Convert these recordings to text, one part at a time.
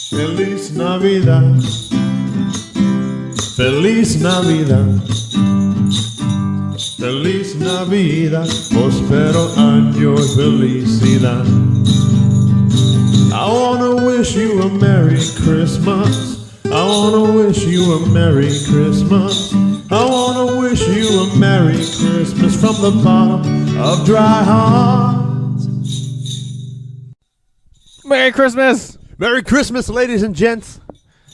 Feliz Navidad. Feliz Navidad. Feliz Navidad. Prospero año y felicidad. I wanna wish you a Merry Christmas. I wanna wish you a Merry Christmas. I wanna wish you a Merry Christmas from the bottom of Dry Hearts. Merry Christmas! Merry Christmas, ladies and gents.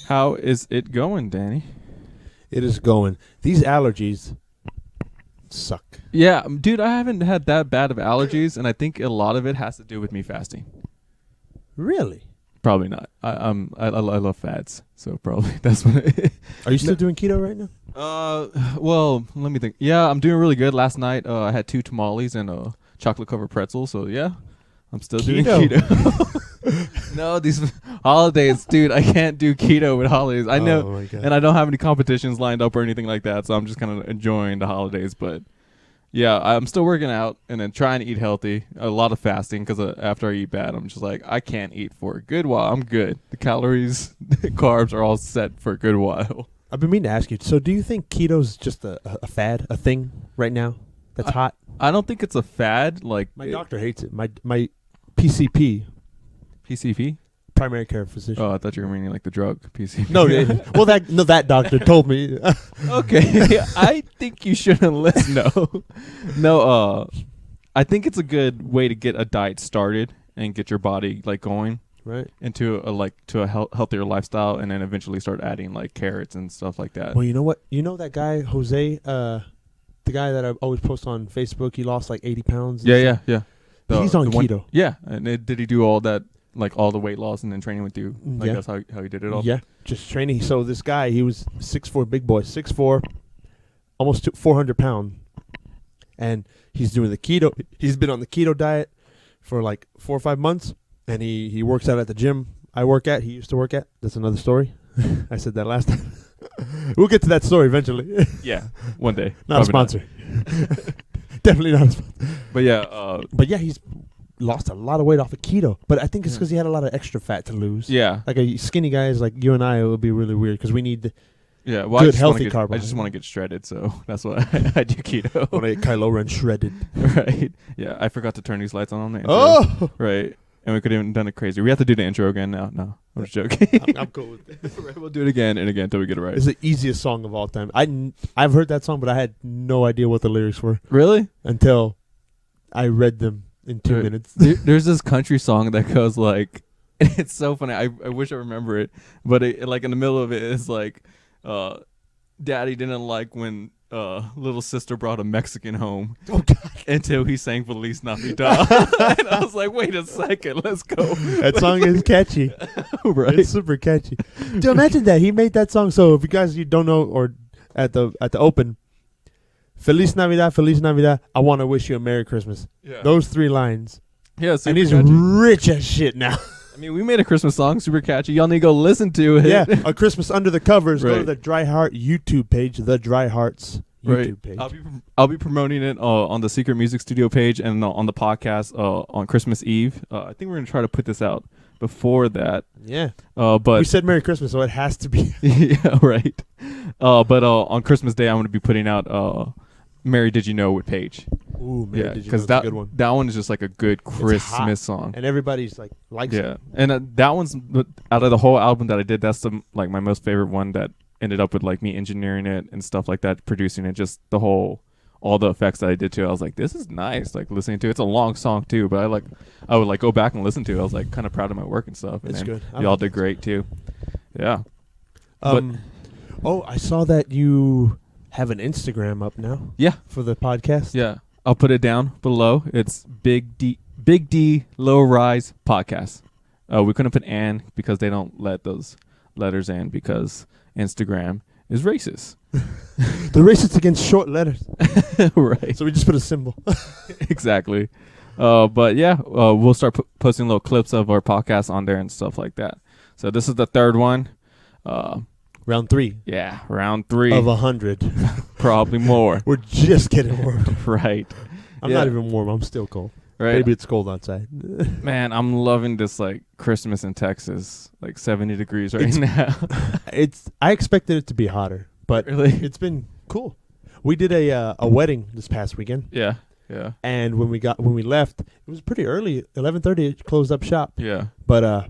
How is it going, Danny? It is going. These allergies suck. Yeah, dude, I haven't had that bad of allergies, and I think a lot of it has to do with me fasting. Really? Probably not. I love fats, so probably that's what. Are you still doing keto right now? Well, let me think. Yeah, I'm doing really good. Last night, I had 2 tamales and a chocolate covered pretzel. So yeah, I'm still doing keto. No, these holidays, dude, I can't do keto with holidays. I know, my God. and I don't have any competitions lined up or anything like that, so I'm just kind of enjoying the holidays. But yeah, I'm still working out and then trying to eat healthy. A lot of fasting because after I eat bad, I'm just like, I can't eat for a good while. I'm good. The calories, the carbs are all set for a good while. I've been meaning to ask you, so do you think keto's just a fad, a thing right now that's hot? I don't think it's a fad. Like My doctor hates it. My PCP, PCP? primary care physician. Oh, I thought you were meaning like the drug PCP. No, that doctor told me. Okay, I think you shouldn't listen. No. I think it's a good way to get a diet started and get your body like going Right. into a healthier lifestyle, and then eventually start adding like carrots and stuff like that. Well, you know what? You know that guy Jose, the guy that I always post on Facebook. He lost like 80 pounds. Yeah. He's on keto. Yeah, and did he do all that, like all the weight loss and then training with you? Like Yeah. that's how he did it all. Yeah, just training. So this guy, he was 6'4", big boy, 6'4", almost 400 pound, and he's doing the keto. He's been on the keto diet for like 4 or 5 months, and he works out at the gym I work at. He used to work at. That's another story. I said that last time. We'll get to that story eventually. Yeah, one day. Not a sponsor. Definitely not a sponsor. But yeah. But yeah, he's lost a lot of weight off of keto. But I think it's because he had a lot of extra fat to lose. Yeah. Like a skinny guys like you and I, it would be really weird because we need Yeah, well, good, healthy I carbohydrates. just want to get shredded, so that's why I do keto. when I ate Kylo Ren shredded. Right. Yeah, I forgot to turn these lights on the intro. Oh! Right. And we could have even done it crazy. We have to do the intro again now. No, I'm just joking. I'm cool with it. Right, we'll do it again and again until we get it right. It's the easiest song of all time. I've heard that song, but I had no idea what the lyrics were Really? until I read them in 2 minutes. There's this country song that goes like, and it's so funny. I wish I remember it, but it, like in the middle of it is like, Daddy didn't like when little sister brought a Mexican home. Oh, God. Until he sang Feliz Navidad. And I was like, wait a second, let's go. That song is catchy. Right. It's super catchy. Dude, imagine that. He made that song. So if you don't know, or at the open, Feliz Navidad, I want to wish you a Merry Christmas. Yeah. Those 3 lines. Yeah, And he's catchy. rich as shit now. I mean, we made a Christmas song, super catchy. Y'all need to go listen to it. Yeah, A Christmas Under the Covers. Go to Right. the Dry Heart YouTube page, the Dry Hearts YouTube page. I'll be promoting it on the Secret Music Studio page and on the podcast on Christmas Eve. I think we're gonna try to put this out before that. Yeah. But We said Merry Christmas, so it has to be. yeah, right. But on Christmas Day, I'm gonna be putting out Mary Did You Know with Paige. Ooh, man, Yeah, because that good one. that one is just like a good hot. Christmas song. And everybody's like likes Yeah, it. and that one's out of the whole album that I did. That's my most favorite one that ended up with like me engineering it and stuff like that, producing it, just all the effects that I did to it. I was like, this is nice. Like listening to it. It's a long song too, but I would like go back and listen to it. I was like kind of proud of my work and stuff. And It's good. I Y'all like did that great too. Yeah. I saw that you have an Instagram up now. Yeah. For the podcast. Yeah. I'll put it down below. It's Big D Low Rise Podcast. We couldn't put "and" because they don't let those letters in because Instagram is racist. The racist against short letters. Right. So we just put a symbol. Exactly. But yeah, we'll start posting little clips of our podcast on there and stuff like that. So this is the 3rd one. Round 3. Yeah, round 3 of 100. Probably more. We're just getting warmed. Right. I'm not even warm. I'm still cold. Right. Maybe it's cold outside. Man, I'm loving this like Christmas in Texas, like 70 degrees right now. I expected it to be hotter, but Really? it's been cool. We did a wedding this past weekend, Yeah. and when we left, it was pretty early. 11:30, it closed up shop. Yeah. But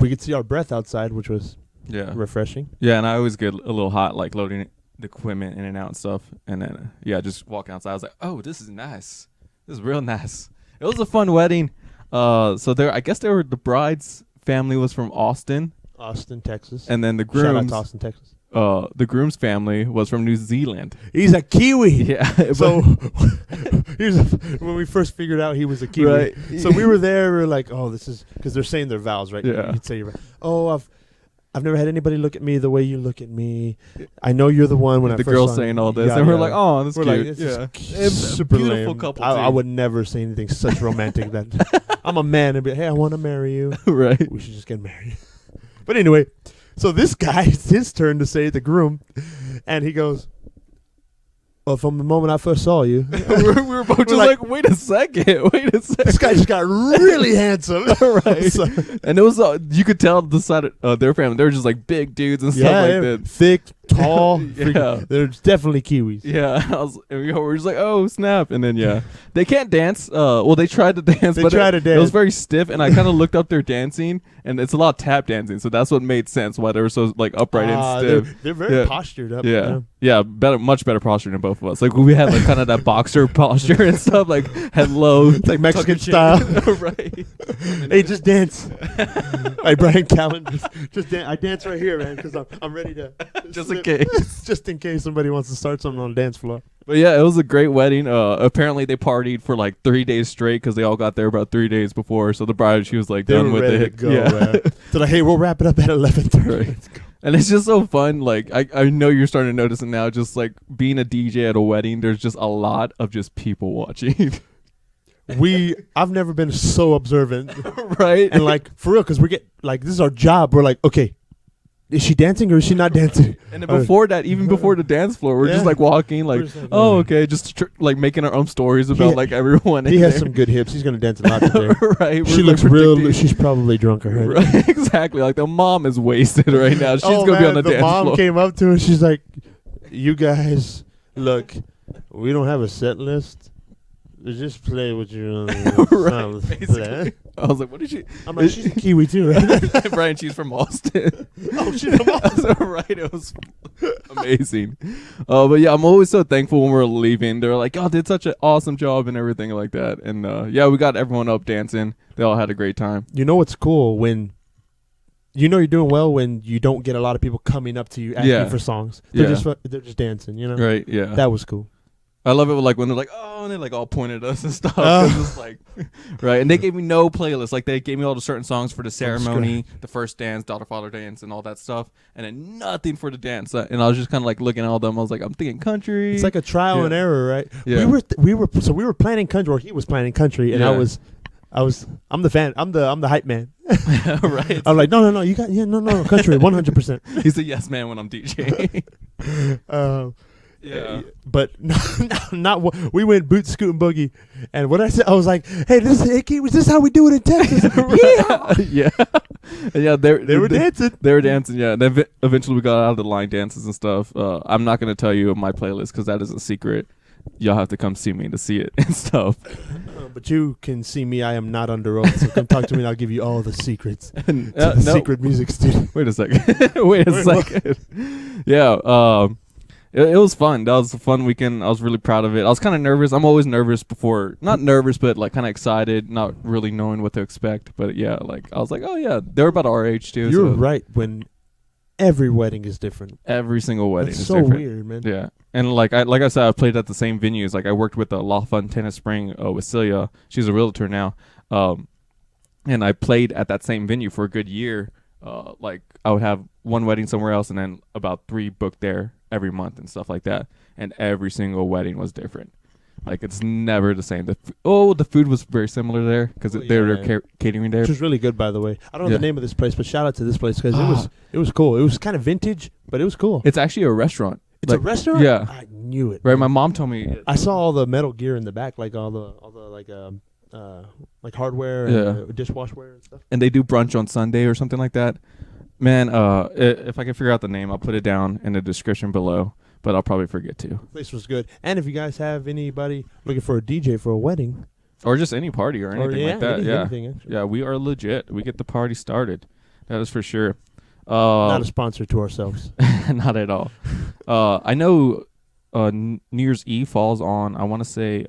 we could see our breath outside, which was refreshing. Yeah, and I always get a little hot, like loading the equipment in and out and stuff, and then just walking outside. I was like, oh, this is nice. This is real nice. It was a fun wedding. So I guess the bride's family was from Austin, Texas, and then the groom's shout out to Austin, Texas. The groom's family was from New Zealand. He's a Kiwi. Yeah. So when we first figured out he was a Kiwi, Right. So we were there. We were like, oh, this is because they're saying their vows, right? Yeah. You'd say, oh, I've never had anybody look at me the way you look at me. I know you're the one. When the I first girl saw saying you. all this, Yeah, and we're yeah. like, oh, that's We're cute. like, this yeah. is super beautiful lame. couple. I too. would never say anything such romantic. That I'm a man and be, hey, I want to marry you. Right. We should just get married. But anyway, so this guy, it's his turn to say the groom, and he goes, well, from the moment I first saw you. we were both just like, wait a second. This guy just got really handsome. Right. So, and it was, you could tell the side of their family, they were just like big dudes and stuff like that. thick, tall. Yeah. They're definitely Kiwis. Yeah. And we were just like, oh, snap. And then, they can't dance. Well, they tried to dance, but it was very stiff. And I kind of looked up their dancing, and it's a lot of tap dancing. So that's what made sense why they were so like upright and stiff. They're very postured up. Yeah. Yeah, much better posture than both of us. Like we had like kind of that boxer posture and stuff, like head low, It's like Mexican style. Right. Hey, just dance. Like Brian Callen, just dance. I dance right here, man, because I'm ready to. Just in case. Just in case somebody wants to start something on the dance floor. But yeah, it was a great wedding. Apparently they partied for like 3 days straight because they all got there about 3 days before. So the bride, she was like They done were with ready it. to go, man. They're like, hey, we'll wrap it up at 11:30. Right. And it's just so fun. Like I know you're starting to notice it now. Just like being a DJ at a wedding, there's just a lot of just people watching. I've never been so observant, Right? and like for real, because we get like this is our job. We're like, okay, is she dancing or is she not dancing? And then before that, even before the dance floor, we're just like walking, like, just like, oh, okay, just like making our own stories about like everyone. He has some good hips. He's gonna dance a lot today. Right? She looks real. She's probably drunk her head. Right, exactly. Like the mom is wasted right now. She's gonna be on the dance floor. The mom came up to her. She's like, "You guys, look, we don't have a set list. Just play what you Right, basically. I was like, what is she? I'm like, she's a Kiwi too, right? Brian, she's from Austin. Oh, she's from Austin. Right, it was amazing. But yeah, I'm always so thankful when we're leaving. They're like, "Oh, did such an awesome job," and everything like that. And we got everyone up dancing. They all had a great time. You know what's cool when you know you're doing well when you don't get a lot of people coming up to you asking for songs. They're just dancing. You know, right? Yeah, that was cool. I love it like when they're like, oh, and they like all pointed at us and stuff. 'Cause it's like, right. And they gave me no playlist. Like they gave me all the certain songs for the ceremony, the first dance, daughter, father dance, and all that stuff. And then nothing for the dance. And I was just kind of like looking at all them. I was like, I'm thinking country. It's like a trial and error, right? Yeah. We were planning country, or he was planning country, and I'm the fan. I'm the hype man. Right. I'm like, no, you got no country, 100%. He's a yes man when I'm DJing. Yeah, but not we went boot scoot and boogie, and what I said, I was like, "Hey, this is how we do it in Texas." Yeah, yeah, they were dancing. They were dancing, yeah. And then eventually we got out of the line dances and stuff. I'm not gonna tell you my playlist because that is a secret. Y'all have to come see me to see it and stuff. But you can see me. I am not under oath, so come talk to me and I'll give you all the secrets. Secret music studio. Wait a second. Wait a second. Yeah. It was fun. That was a fun weekend. I was really proud of it. I was kind of nervous. I'm always nervous before. Not nervous, but like kind of excited, not really knowing what to expect. But yeah, like I was like, oh yeah, they were about our age too. You're right. When every wedding is different. Every single wedding That's is so different. Weird, man. Yeah. And like I said, I played at the same venues. Like I worked with La Fontana Spring with Celia. She's a realtor now. And I played at that same venue for a good year. Like I would have one wedding somewhere else and then about 3 booked there every month and stuff like that. And every single wedding was different. Like it's never the same. The food was very similar there because they were catering there. Which was really good, by the way. I don't know the name of this place, but shout out to this place because it was cool. It was kind of vintage, but it was cool. It's actually a restaurant. It's a restaurant? Yeah. I knew it. Right, my mom told me. I saw all the metal gear in the back, like all the like like hardware Yeah. and dishwashware and stuff. And they do brunch on Sunday or something like that. Man, if I can figure out the name, I'll put it down in the description below. But I'll probably forget to. The place was good. And if you guys have anybody looking for a DJ for a wedding, Or just any party or anything like that. anything, actually. Yeah, we are legit. We get the party started. That is for sure. Not a sponsor to ourselves. Not at all. I know New Year's Eve falls on, I want to say,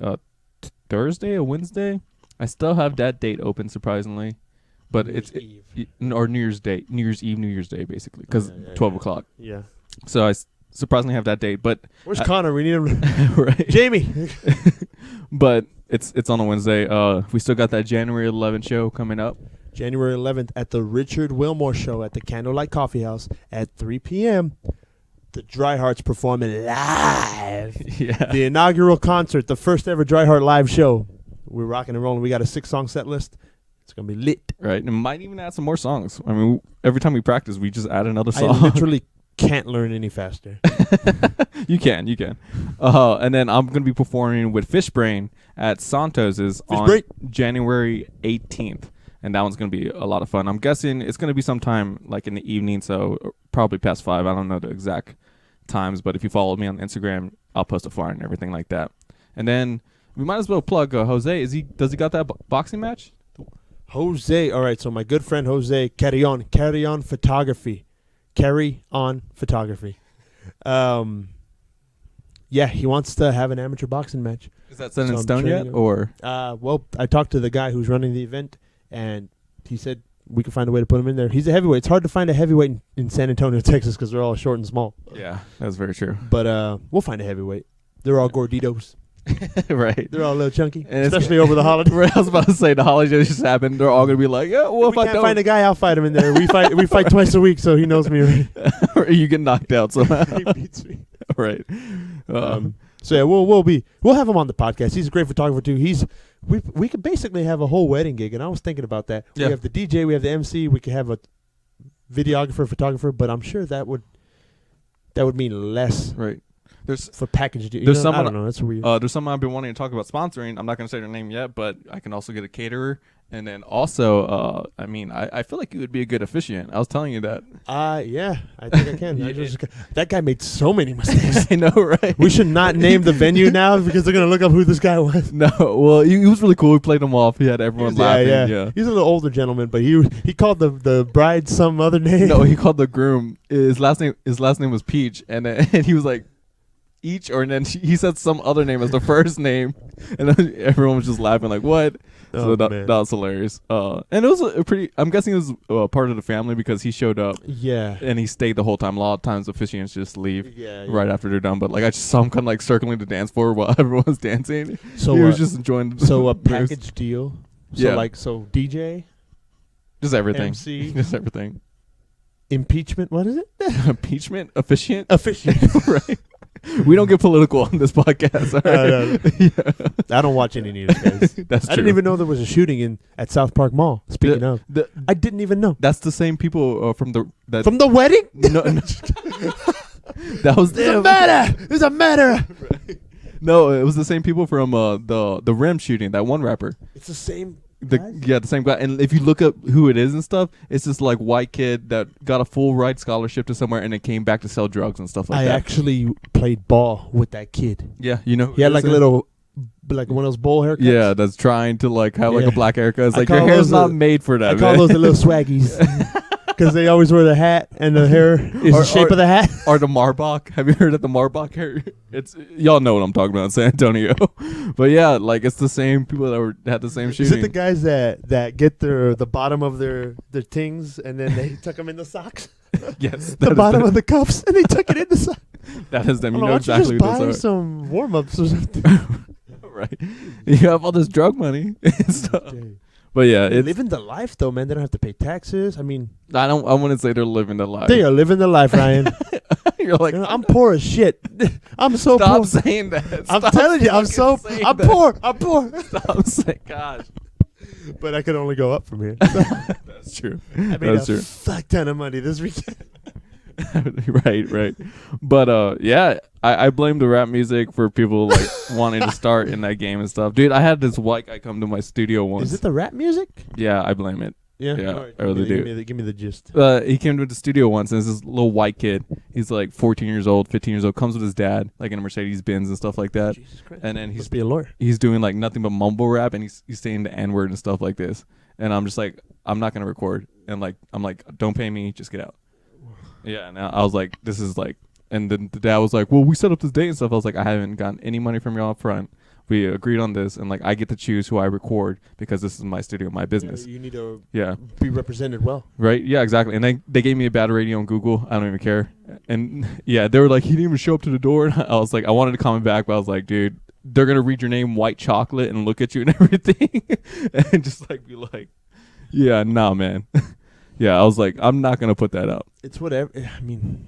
Thursday or Wednesday. I still have that date open, surprisingly. But or New Year's Day. New Year's Eve, New Year's Day, basically. Because 12 o'clock. Yeah. So I surprisingly have that date. But where's Connor? We need him. Right. Jamie. But it's on a Wednesday. We still got that January 11th show coming up. January 11th at the Richard Wilmore Show at the Candlelight Coffee House at 3 p.m. The Dry Hearts performing live. Yeah. The inaugural concert, the first ever Dry Heart live show. We're rocking and rolling. We got a 6-song set list. It's going to be lit. Right. And might even add some more songs. I mean, every time we practice, we just add another song. I literally can't learn any faster. You can. And then I'm going to be performing with Fishbrain at Santos's on January 18th. And that one's going to be a lot of fun. I'm guessing it's going to be sometime like in the evening, so probably past 5. I don't know the exact times, but if you follow me on Instagram, I'll post a flyer and everything like that. And then we might as well plug Jose. Does he got that boxing match? Jose. All right, so my good friend Jose, Carry On Photography. Yeah, he wants to have an amateur boxing match. Is that set in stone yet? Or well, I talked to the guy who's running the event, and he said we can find a way to put him in there. He's a heavyweight. It's hard to find a heavyweight in San Antonio, Texas, because they're all short and small. Yeah, that's very true. But we'll find a heavyweight. They're all gorditos. Right. They're all a little chunky, and especially over the holidays. I was about to say the holidays just happened. They're all gonna be like, yeah. Well, if I can't find a guy, I'll fight him in there. We fight twice a week, so he knows me already. Or you get knocked out somehow. He beats me. Right. So yeah, we'll have him on the podcast. He's a great photographer too. We could basically have a whole wedding gig, and I was thinking about that. Yeah. We have the DJ, we have the MC, we could have a videographer, photographer, but I'm sure that would mean less. Right. For package deal. There's someone, I don't know. That's weird. There's someone I've been wanting to talk about sponsoring. I'm not going to say their name yet, but I can also get a caterer. And then also, I feel like you would be a good officiant. I was telling you that. Yeah, I think I can. That guy made so many mistakes. I know, right? We should not name the venue now because they're going to look up who this guy was. No, well, he was really cool. We played him off. He had everyone laughing. Yeah. He's a little older gentleman, but he called the bride some other name. No, he called the groom. His last name was Peach, and he was like, each, or and then he said some other name as the first name, and then everyone was just laughing like, what? So that was hilarious. And it was a pretty, I'm guessing it was part of the family because he showed up. Yeah. And he stayed the whole time. A lot of times officiants just leave right yeah. after they're done. But like I just saw him kind of like circling the dance floor while everyone was dancing. So he was just enjoying. So a package deal. So Yeah. so DJ, just everything. MC, just everything. impeachment. What is it? Impeachment, officiant. Right. We don't get political on this podcast. All right? Yeah. I don't watch any of these guys. That's true. I didn't even know there was a shooting at South Park Mall. Speaking of, I didn't even know. That's the same people from the wedding. No, that was them. There's a matter. Right. No, it was the same people from the Rim shooting. That one rapper. It's the same. The same guy. And if you look up who it is and stuff, it's this like white kid that got a full ride scholarship to somewhere and then came back to sell drugs and stuff like that. I actually played ball with that kid. Yeah, you know. He had like a little, like one of those bowl haircuts. Yeah, that's trying to like have like a black haircut. It's I like your hair's not made for that. I call those the little swaggies. Because they always wear the hat and the hair is the shape of the hat. Or the Marbach. Have you heard of the Marbach hair? It's y'all know what I'm talking about in San Antonio. But yeah, like it's the same people that had the same shooting. Is it the guys that get the bottom of their tings and then they tuck them in the socks? Yes. The bottom of the cuffs and they tuck it in the socks. That is them. You know exactly what those buy are. Some warm-ups or something. Right. You have all this drug money and stuff. But yeah, they're living the life though, man. They don't have to pay taxes. I mean, I wouldn't say they're living the life. They are living the life, Ryan. You're like, I'm poor as shit. I'm so poor. Stop saying that. I'm telling you, I'm poor. I'm poor. Stop saying, gosh. But I could only go up from here. That's true. I made a fuck ton of money this weekend. Right. But yeah, I blame the rap music for people like wanting to start in that game and stuff. Dude, I had this white guy come to my studio once. Is it the rap music? Yeah, I blame it. Yeah. Yeah, All right, I really do. Give me the gist. He came to the studio once, and it's this little white kid. He's like 14 years old, 15 years old. Comes with his dad, like in a Mercedes Benz and stuff like that. Jesus Christ. And then Must be a lawyer. he's doing like nothing but mumble rap, and he's saying the N word and stuff like this. And I'm just like, I'm not gonna record. And like, I'm like, don't pay me, just get out. Yeah. And I was like, this is like, and then the dad was like, well, we set up this date and stuff. I was like, I haven't gotten any money from y'all up front. We agreed on this, and like I get to choose who I record because this is my studio, my business. Yeah, you need to be represented well. Right? Yeah, exactly. And they gave me a bad rating on Google. I don't even care. And yeah, they were like, he didn't even show up to the door. And I was like, I wanted to comment back, but I was like, dude, they're gonna read your name, White Chocolate, and look at you and everything, and just like be like, yeah, nah, man. Yeah, I was like, I'm not gonna put that out. It's whatever. I mean,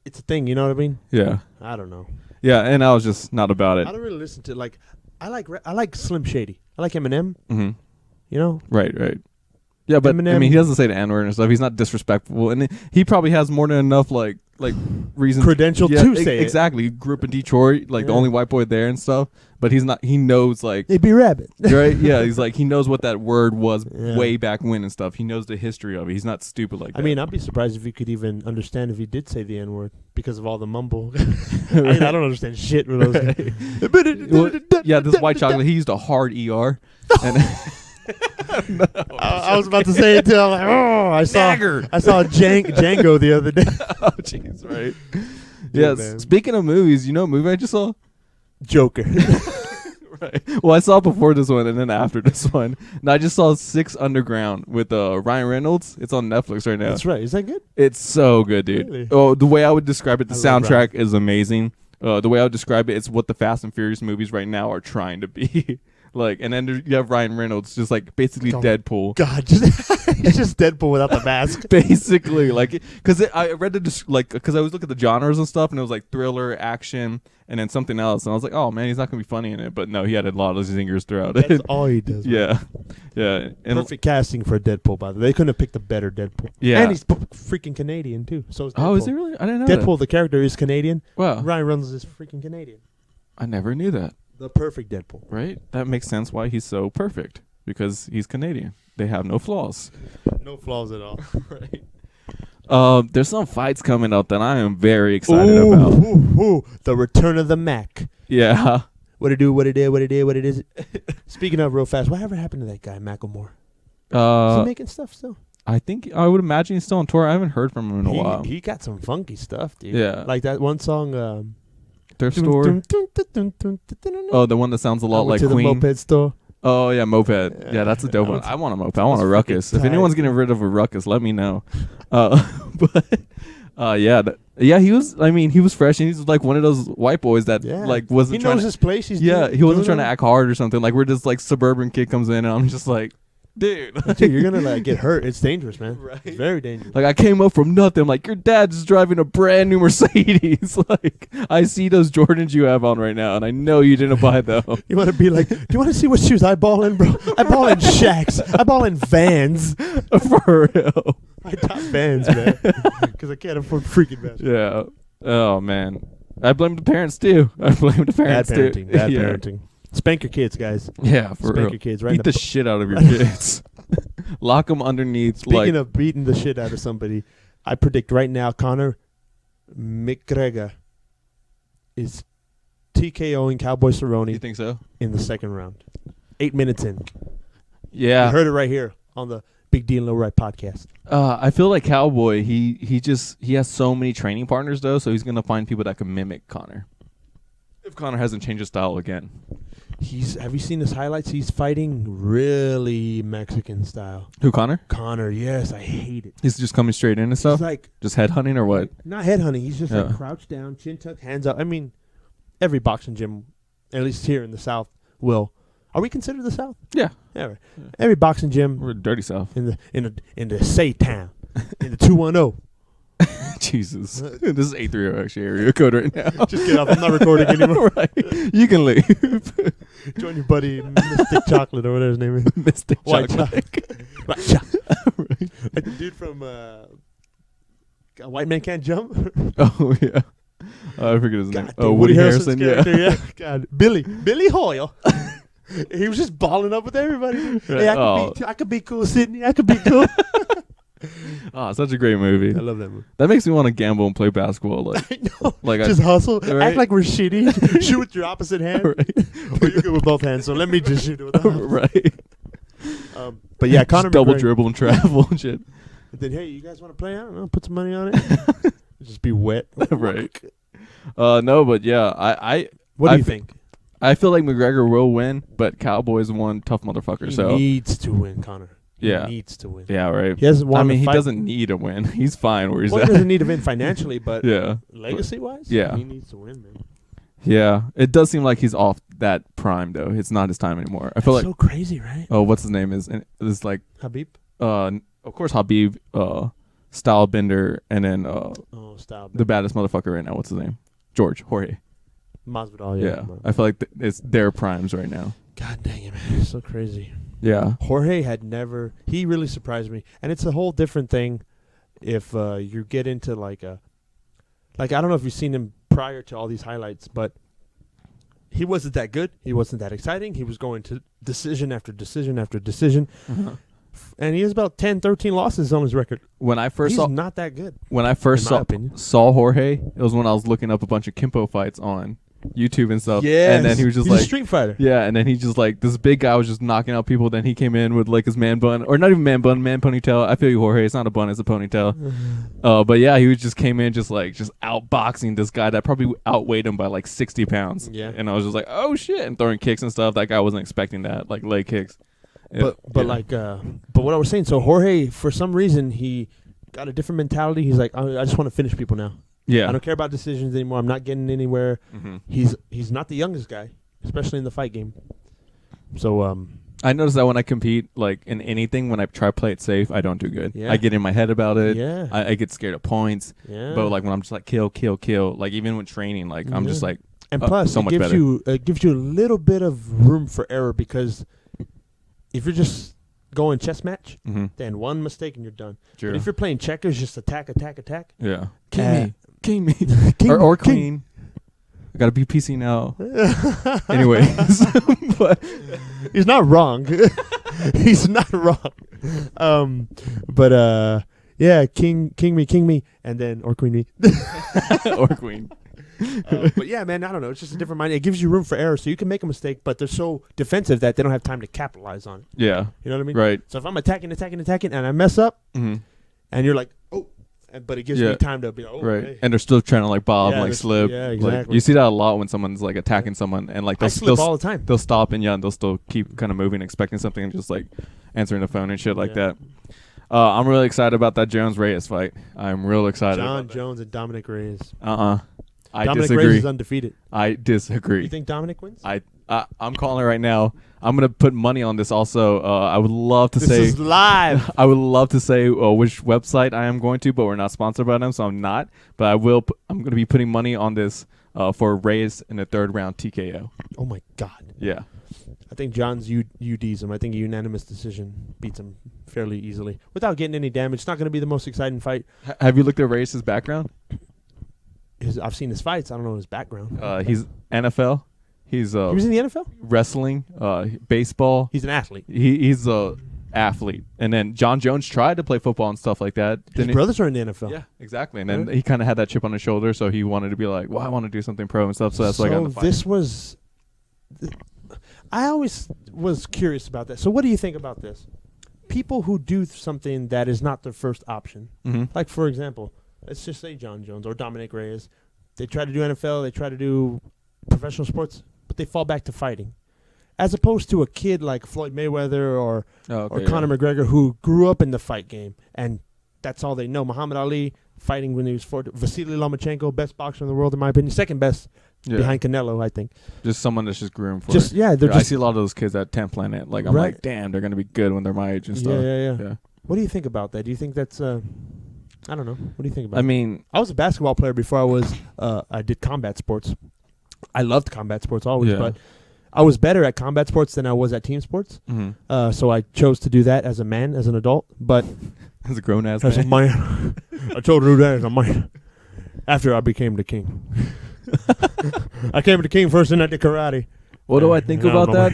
it's a thing. You know what I mean? Yeah. I don't know. Yeah, and I was just not about it. I don't really listen to like. I like Slim Shady. I like Eminem. Mm-hmm. You know. Right. Yeah, but Eminem, I mean, he doesn't say the N-word and stuff. He's not disrespectful, and he probably has more than enough like reason credential to say exactly. He grew up in Detroit, like the only white boy there and stuff. But he's not. He knows like it'd be rabbit, right? Yeah, he's like he knows what that word was way back when and stuff. He knows the history of it. He's not stupid like that. I mean, I'd be surprised if you could even understand if he did say the N-word because of all the mumble. I mean, I don't understand shit with those. Well, yeah, this White Chocolate. He used a hard ER. And no, I was about to say it too. I'm like, oh, I saw Django the other day. Oh, jeez, right? Yeah. Speaking of movies, you know what movie I just saw? Joker. Right. Well, I saw before this one and then after this one. And I just saw 6 Underground with Ryan Reynolds. It's on Netflix right now. That's right. Is that good? It's so good, dude. Really? Oh, the way I would describe it, the soundtrack is amazing. The way I would describe it, it's what the Fast and Furious movies right now are trying to be. Like, and then you have Ryan Reynolds, just like basically Deadpool. God, he's just Deadpool without the mask. Basically, like, because I read because I was looking at the genres and stuff, and it was like thriller, action, and then something else, and I was like, oh man, he's not gonna be funny in it. But no, he had a lot of zingers throughout it. That's all he does. Yeah, yeah. And perfect casting for Deadpool, by the way. They couldn't have picked a better Deadpool. Yeah, and he's freaking Canadian too. So is Deadpool. Oh, is he really? I didn't know Deadpool, the character, is Canadian. Wow. Ryan Reynolds is freaking Canadian. I never knew that. The perfect Deadpool. Right? That makes sense why he's so perfect. Because he's Canadian. They have no flaws. No flaws at all. Right. There's some fights coming up that I am very excited about. The Return of the Mac. Yeah. What it do, what it did, what it did, what it is. Speaking of real fast, whatever happened to that guy, Macklemore? Is he making stuff still? I would imagine he's still on tour. I haven't heard from him in a while. He got some funky stuff, dude. Yeah. Like that one song, Thrift Store. Oh, the one that sounds a lot like to Queen. The moped store. Oh yeah, moped. Yeah, that's a dope one. I want a moped. I want a ruckus. If anyone's getting rid of a ruckus, let me know. Yeah, he was. I mean, he was fresh, and he's like one of those white boys that like wasn't. He knows his place. He wasn't trying to act hard or something. Like we're just like suburban kid comes in, and I'm just like, dude, you're gonna like get hurt. It's dangerous, man. Right. It's very dangerous. Like I came up from nothing. Like your dad's driving a brand new Mercedes. Like I see those Jordans you have on right now, and I know you didn't buy them. You want to be like, do you want to see what shoes I ball in, bro? I ball in Shacks. I ball in Vans. For real. I top Vans, man, because I can't afford freaking Vans. Yeah. Oh man. I blame the parents too. Bad parenting. Spank your kids, guys. Yeah, for Spank real. your kids. Right. Beat the shit out of your kids. Lock them underneath. Speaking of beating the shit out of somebody, I predict right now Conor McGregor is TKOing Cowboy Cerrone. You think so? In the second round. 8 minutes in. Yeah. You heard it right here on the Big D and Lil Right podcast. I feel like Cowboy, he has so many training partners though, so he's gonna find people that can mimic Conor. If Conor hasn't changed his style again. Have you seen his highlights? He's fighting really Mexican style. Who, Conor? Conor, yes, I hate it. He's just coming straight in and stuff? He's like just head hunting or what? Not head hunting. He's just like crouched down, chin tucked, hands up. I mean, every boxing gym, at least here in the South, will. Are we considered the South? Yeah. Yeah. Right. Every boxing gym. We're dirty South. In the Say town. In the 210. Jesus. This is 830 actually area code right now. Just get off. I'm not recording anymore. Right. You can leave. Join your buddy Mystic Chocolate or whatever his name is. Mystic Chocolate. White chocolate. Right. Like the dude from A white man can't jump. Oh yeah. I forget his name. God, Oh, dude, Woody Harrelson's Harrelson. character, yeah. God, Billy Hoyle. He was just balling up with everybody. Hey, I could be cool, Sydney. I could be cool. Oh, such a great movie. I love that movie. That makes me want to gamble and play basketball. Like, I know. like Just hustle. right? Act like we're shitty. Shoot with your opposite hand. Right. Well, you're good with both hands, so let me just shoot it with the other. Right. But yeah, Conor Just double McGregor. dribble and travel and shit. And then, hey, you guys want to play? I don't know. Put some money on it. Just be wet. Right. No, but yeah, What do you think? I feel like McGregor will win, but Cowboys one tough motherfucker. He So needs to win, Conor. Yeah. He needs to win. yeah, right. He hasn't won. I mean, a he fight. doesn't need a win. He's fine where he's Well, at. he doesn't need to win financially, but Yeah. legacy-wise, Yeah. he needs to win, man. Yeah, it does seem like he's off that prime though. It's not his time anymore. I feel That's like so crazy, right? oh, what's his name is? And it's like Habib. of course Habib, Stylebender, and then Style. the baddest motherfucker right now. What's his name? Jorge. Masvidal, Yeah, I feel like it's their primes right now. God dang it, man. It's so crazy. Yeah. Jorge had never. He really surprised me, and it's a whole different thing if you get into like I don't know if you've seen him prior to all these highlights, but he wasn't that good. He wasn't that exciting. He was going to decision after decision after decision, and he has about 10, 13 losses on his record. When I first He's not that good. when I first in my opinion. saw Jorge, it was when I was looking up a bunch of Kimpo fights on YouTube and stuff. Yeah, And then he was just he's like a street fighter. yeah, and then he just like this big guy was just knocking out people. Then he came in with like his man bun, or not even man bun, man ponytail. I feel you, Jorge. It's not a bun, it's a ponytail. But yeah, he was just came in just outboxing this guy that probably outweighed him by like 60 pounds. Yeah. And I was just like, oh shit, and throwing kicks and stuff. That guy wasn't expecting that, like leg kicks. But what I was saying, so Jorge, for some reason, he got a different mentality. He's like, I just want to finish people now. yeah, I don't care about decisions anymore. I'm not getting anywhere. Mhm. He's not the youngest guy, especially in the fight game. So I noticed that when I compete, like in anything, when I try to play it safe, I don't do good. Yeah. I get in my head about it. yeah, I get scared of points. yeah. But like when I'm just like kill, like even when training, like I'm just Yeah. like and plus, so it much gives better. you a little bit of room for error, because if you're just going chess match, mhm. then one mistake and you're done. Sure. But if you're playing checkers, just attack. Yeah. King King me. King, or king. queen. I gotta be PC now. Anyways. But He's not wrong. He's not wrong. Yeah, king me, and then or queen me. or queen. But yeah, man, I don't know. It's just a different mind. It gives you room for error, so you can make a mistake, but they're so defensive that they don't have time to capitalize on it. Yeah. You know what I mean? Right. So if I'm attacking, and I mess up, Mhm. and you're like, oh, but it gives Yeah. me time to be like, oh, Right. hey. And they're still trying to like bob Yeah, and like they're- slip. yeah, Like, exactly. you see that a lot when someone's like attacking someone and like I slip all they'll the time. they'll stop and they'll still keep kind of moving, expecting something and just like answering the phone and shit like Yeah. that. I'm really excited about that Jones Reyes fight. I'm real excited. John about that. Jones and Dominic Reyes. I Dominic disagree. Reyes is undefeated. I disagree. You think Dominic wins? I'm calling it right now. I'm gonna put money on this. Also, I would love to This say is live. I would love to say which website I am going to, but we're not sponsored by them, so I'm not. But I will. I'm going to be putting money on this for Reyes in the third round TKO. Oh my God. Yeah. I think John's UDs him. I think a unanimous decision beats him fairly easily without getting any damage. It's not going to be the most exciting fight. Have you looked at Reyes' background? I've seen his fights. I don't know his background. He's NFL. He's He was in the NFL? wrestling, baseball. He's an athlete. He's a athlete. And then John Jones tried to play football and stuff like that. His brothers are in the NFL. Yeah, exactly. And then Right. he kind of had that chip on his shoulder, so he wanted to be like, well, I want to do something pro and stuff. So that's why I got in the fight. This was... I always was curious about that. So what do you think about this? People who do something that is not their first option. Mhm. Like, for example, let's just say John Jones or Dominic Reyes. They try to do NFL, they try to do professional sports, but they fall back to fighting. As opposed to a kid like Floyd Mayweather or Conor McGregor, who grew up in the fight game, and that's all they know. Muhammad Ali fighting when he was 40. Vasily Lomachenko, best boxer in the world, in my opinion. Second best behind Canelo, I think. Just someone that's just groomed for Just it. yeah, they're I just see a lot of those kids at 10 Planet. Like, I'm Right. like, damn, they're going to be good when they're my age and stuff. yeah. What do you think about that? Do you think that's I don't know. What do you think about I it? mean, I was a basketball player before I did combat sports. I loved combat sports always, Yeah. but I was better at combat sports than I was at team sports. mhm. So I chose to do that as a man, as an adult. But as a grown-ass as a man. man, I told Drew that I might. After I became the king. I came to the king first and I did karate. What do I think about that?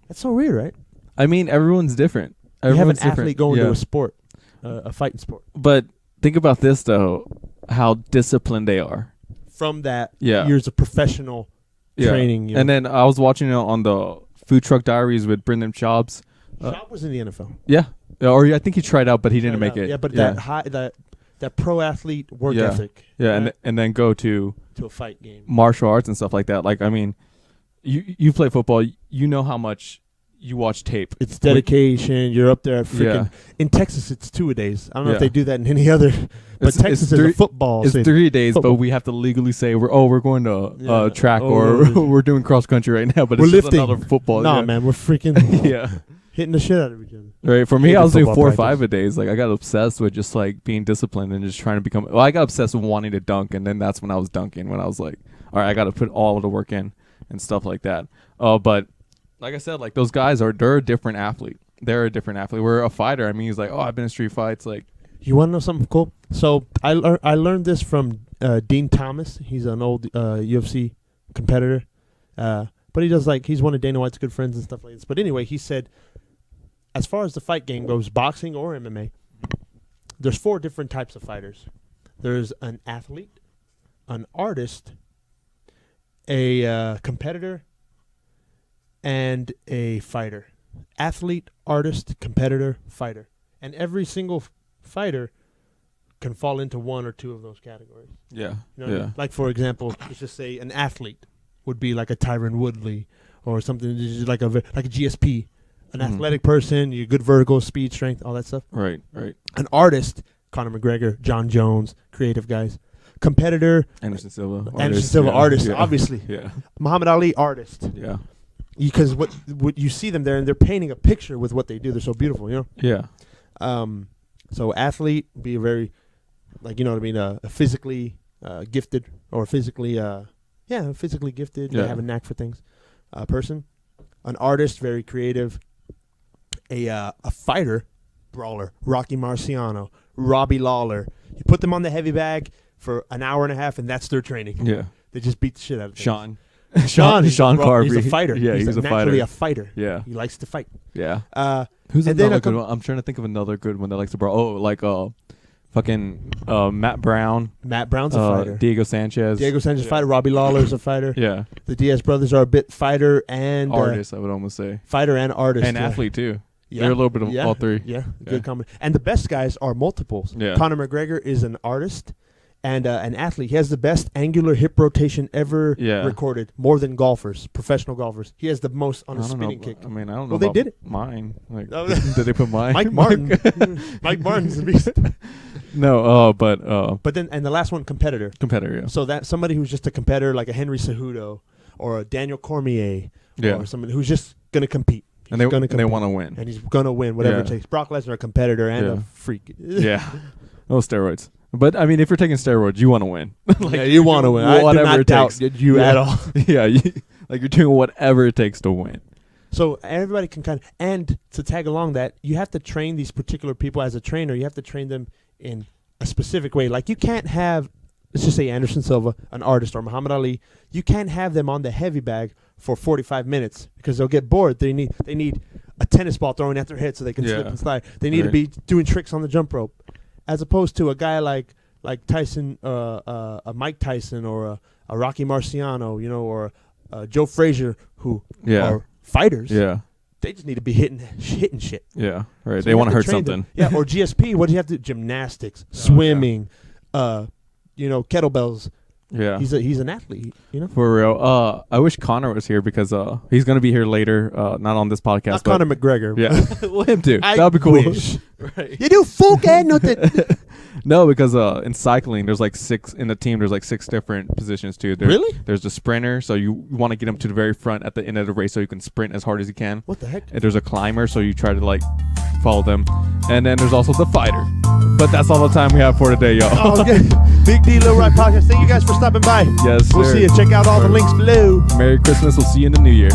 That's so weird, right? I mean, everyone's different. You have an Everyone's different. athlete going to a sport, a fighting sport. But think about this, though, how disciplined they are. From that Yeah. years of professional training. You know? And then I was watching it on the Food Truck Diaries with Brendan Schaub. Schaub was in the NFL. Yeah. Or I think he tried out, but he didn't make it. Yeah, but that pro athlete work ethic. Yeah, right? and then go to a fight game. Martial arts and stuff like that. Like, I mean, you play football, you know how much you watch tape. It's dedication. You're up there at freaking. In Texas, it's 2-a-days. I don't know if they do that in any other. But Texas is a football It's city. 3 days, but we have to legally say we're going to track or we're doing cross country right now. But we're it's lifting. just another football. Nah, man, we're freaking hitting the shit out of each other. Right. For me, I was doing 4 or practice. 5 a days. Like, I got obsessed with just like being disciplined and just trying to become. Well, I got obsessed with wanting to dunk, and then that's when I was dunking. When I was like, all right, I got to put all of the work in and stuff like that. But like I said, like those guys they're a different athlete. They're a different athlete. We're a fighter. I mean, he's like, oh, I've been in street fights. Like, you want to know something cool? So I learned this from Dean Thomas. He's an old UFC competitor, but he's one of Dana White's good friends and stuff like this. But anyway, he said, as far as the fight game goes, boxing or MMA, there's 4 different types of fighters. There's an athlete, an artist, a competitor, and a fighter. Athlete, artist, competitor, fighter. And every single fighter can fall into one or two of those categories. yeah, You know what I mean? Like, for example, let's just say an athlete would be like a Tyron Woodley or something like a GSP. An athletic person, you good vertical, speed, strength, all that stuff. Right. An artist, Conor McGregor, John Jones, creative guys. Competitor, Anderson Silva, artist, obviously. Yeah. Muhammad Ali, artist. Yeah. Because what you see them there, and they're painting a picture with what they do. They're so beautiful, you know. Yeah. So athlete, be a very, like, you know what I mean, a physically gifted or physically gifted. Yeah. They have a knack for things. Person, an artist, very creative. A fighter, brawler, Rocky Marciano, Robbie Lawler. You put them on the heavy bag for an hour and a half, and that's their training. Yeah. They just beat the shit out of things. Sean Carvey. He's a fighter. Yeah, he's a naturally fighter. a fighter. Yeah. He likes to fight. Yeah. Who's another good one? I'm trying to think of another good one that likes to brawl. Oh, like fucking Matt Brown. Matt Brown's a fighter. Diego Sanchez. Fighter. Robbie Lawler's a fighter. Yeah. The Diaz brothers are a bit fighter and artist, I would almost say. Fighter and artist. And athlete too. Yeah. They're a little bit of all three. Yeah. Good combination. And the best guys are multiples. Yeah. Conor McGregor is an artist and an athlete. He has the best angular hip rotation ever recorded, more than professional golfers. He has the most on a spinning kick. I mean, I don't know. Well, they did it. Mine. Like, did they put mine? Mike Martin. Mike Martin's the beast. No, but then, and the last one, competitor. Competitor, yeah. So that somebody who's just a competitor, like a Henry Cejudo or a Daniel Cormier, or somebody who's just going to compete. And they want to win. And he's going to win, whatever it takes. Brock Lesnar, a competitor and a freak. Yeah. No steroids. But, I mean, if you're taking steroids, you want to win. You want to win. I do not doubt you at all. Yeah. You're doing whatever it takes to win. So everybody can and to tag along that, you have to train these particular people as a trainer. You have to train them in a specific way. Like, you can't have, let's just say Anderson Silva, an artist, or Muhammad Ali. You can't have them on the heavy bag for 45 minutes because they'll get bored. They need a tennis ball thrown at their head so they can slip and slide. They need to be doing tricks on the jump rope, as opposed to a guy like Tyson, a Mike Tyson, or a Rocky Marciano, or Joe Frazier, who are fighters. Yeah. They just need to be hitting shit. Yeah, right. So they want to hurt train something. them. Yeah, or GSP. What do you have to do? Gymnastics, swimming, kettlebells. Yeah, he's an athlete. For real. I wish Connor was here because he's gonna be here later. Not on this podcast. Not Conor McGregor. Yeah, well, him too. That'd be cool. Right. You do full nothing. No, because in cycling, there's like 6 in the team. There's like 6 different positions too. Really? There's the sprinter, so you want to get him to the very front at the end of the race, so you can sprint as hard as you can. What the heck? And there's a climber, so you try to follow them. And then there's also the fighter. But that's all the time we have for today, y'all. Oh, okay. Big D Lil Ride Podcast. Thank you guys for stopping by. Yes, we'll see you. Check out all the links below. Merry Christmas. We'll see you in the new year.